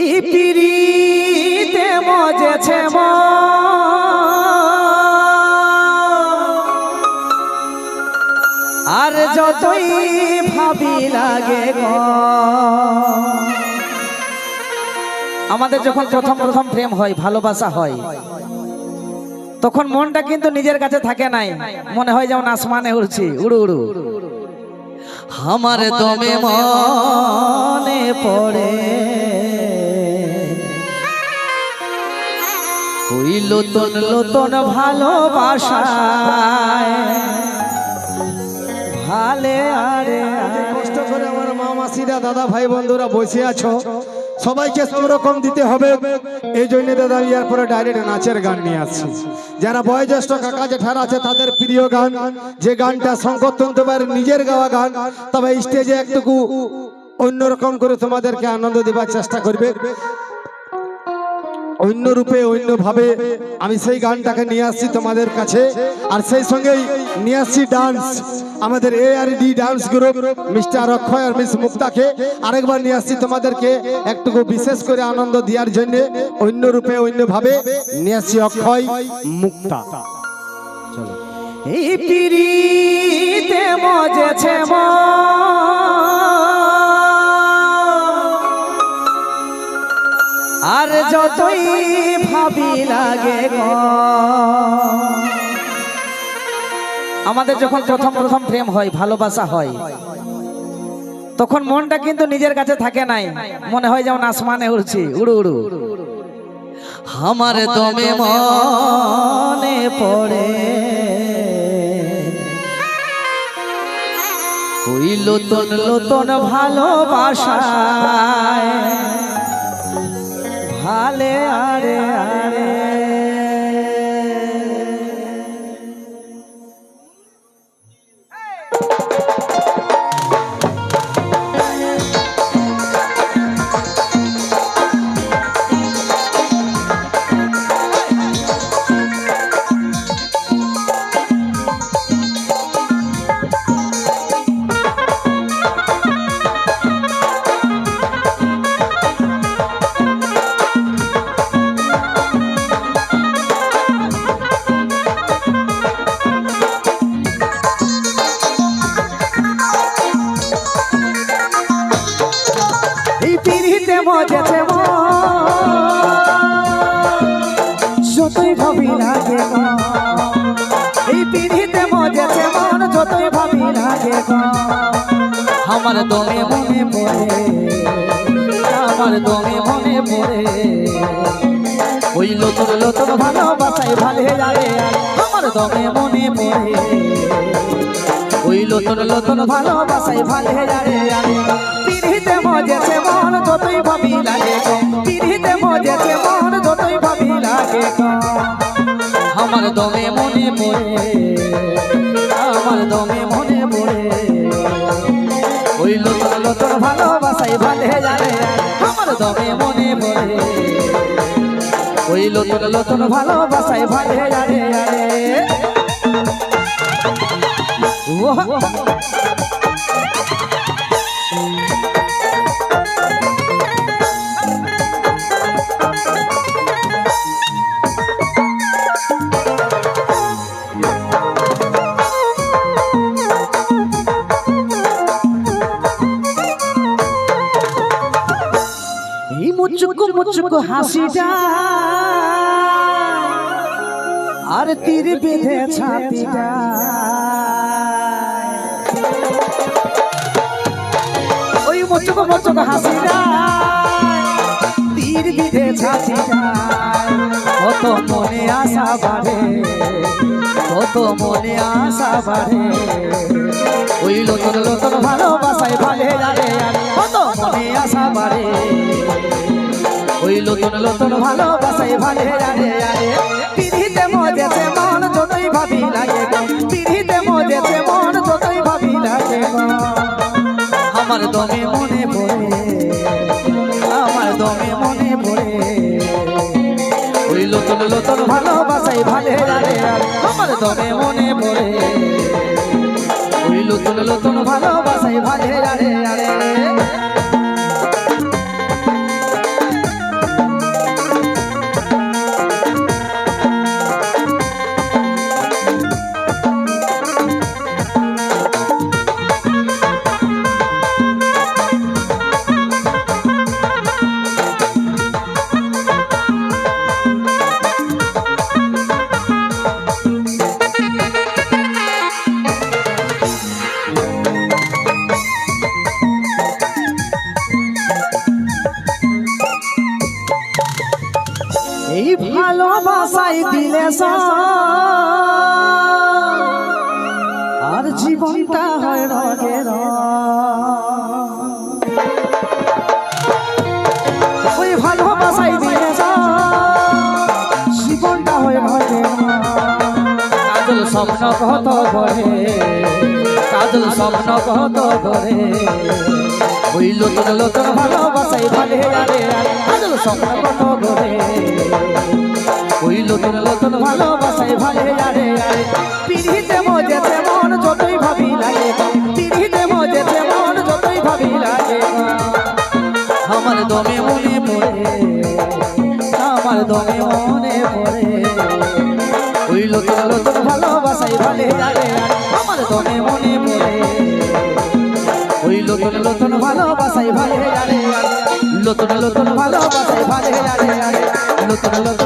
এই পিরিতে মজেছে আর যতই ভাবি লাগে গো। আমাদের যখন প্রথম প্রথম প্রেম হয়, ভালোবাসা হয়, তখন মনটা কিন্তু নিজের কাছে থাকে নাই, মনে হয় যেমন আসমানে উড়ছি, উড়ু উড়ু। আমার দমে মনে পড়ে ওই নতুন নতুন ভালোবাসায় ভালে আরে কষ্ট করে আমার মা মাসিরা দাদা ভাই বন্ধুরা বসে আছো, সবাইকে সব রকম দিতে হবে। এই জন্য দাদা আমি এরপরে ডাইরেক্ট নাচের গান নিয়ে আসছি। যারা বয়োজ্যেষ্ঠ কাকা জেঠারা আছে তাদের প্রিয় গান, যে গানটা শঙ্কর তন্তুবাইয়ের নিজের গাওয়া গান, তবে স্টেজে একটুকু অন্যরকম করে তোমাদেরকে আনন্দ দেবার চেষ্টা করবে, অন্য রূপে অন্য ভাবে আমি সেই গানটাকে নিয়ে আসছি তোমাদের কাছে। আর সেই সঙ্গেই নিয়ে আসছি ডান্স, আমাদের ARD ডান্স গ্রুপ মিস্টার অক্ষয় আর মিস মুক্তাকে আরেকবার নিয়ে আসছি তোমাদেরকে একটুকু বিশেষ করে আনন্দ দেওয়ার জন্য। অন্য রূপে অন্য ভাবে নিয়ে আসছি অক্ষয় মুক্তা। চলো। এই পিরিতে মজেছে আর যতই ভাবি লাগে গো। আমাদের যখন প্রথম প্রথম প্রেম হয়, ভালোবাসা হয়, তখন মনটা কিন্তু নিজের কাছে থাকে নাই, মনে হয় যেমন আসমানে উড়ছি, উড়ু উড়ু। আমার দমে মনে পড়ে ওই নতুন নতুন ভালোবাসায় ভালে আরে আরে। মজেছে যতই ভাবি লাগে, এই পিড়িতে মজেছে মন যতই ভাবি লাগে। আমার দমে মনে পড়ে, আমার দমে মনে পড়ে ওই নতুন নতুন ভালোবাসায় ভালে লাগে। আমার দমে মনে পড়ে ওই নতুন নতুন ভালোবাসায় ভালে লাগে। পিড়িতে মজেছে মন যতই ভাবি লাগে, পিড়িতে মজেছে মন যতই ভাবি লাগে। আমার দমে মনে পড়ে, আমার দমে মনে পড়ে ওই নতুন নতুন ভালোবাসায় ভালে লাগে। আমার দমে মনে পড়ে ওই নতুন নতুন ভালোবাসায় ভালে লাগে। মুচুকু মুচুকু হাসিটা আর তীর বেঁধে ছাতিটা, ওই মুচুকু মুচুকু হাসিটা তীর বেঁধে ছাতিটা, কত মনে আশা বাড়ে, কত মনে আশা বাড়ে ওই নতুন নতুন ভালোবাসায় ভালে লাগে। কত মনে আশা বাড়ে ওই নতুন নতুন ভালোবাসায় ভালে লাগে। পিড়িতে মজেছে মন যতই ভাবি লাগে, পিড়িতে মজেছে মন যতই ভাবি লাগে। আমার দমে মনে পড়ে, আমার দমে মনে পড়ে ওই নতুন নতুন ভালোবাসায় ভালে লাগে। আমার দমে মনে পড়ে ওই নতুন নতুন ভালোবাসায় ভালে লাগে। ভালোবাসাই দিলে আর জীবনটা হয় রঙের ওই ভালোবাসাই দিলে জীবনটা হয় রঙের কাজল স্বপ্ন কত করে কাজল স্বপ্ন কত করে ওই নতুন নতুন ভালোবাসাই ভালে আরে কাজল স্বপ্ন কত করে ওই নতুন নতুন ভালোবাসাই ভালে আরে পিড়িতে মজেছে মন যতই ভাবি লাগে পিড়িতে মজেছে মন যতই ভাবি লাগে আমার দমে মনে পড়ে আমার দমে মনে পড়ে ওই নতুন নতুন ভালোবাসাই ভালে আরে আমার দমে মনে পড়ে ওই নতুন নতুন ভালোবাসাই ভালে আরে নতুন নতুন ভালোবাসাই ভালে আরে নতুন নতুন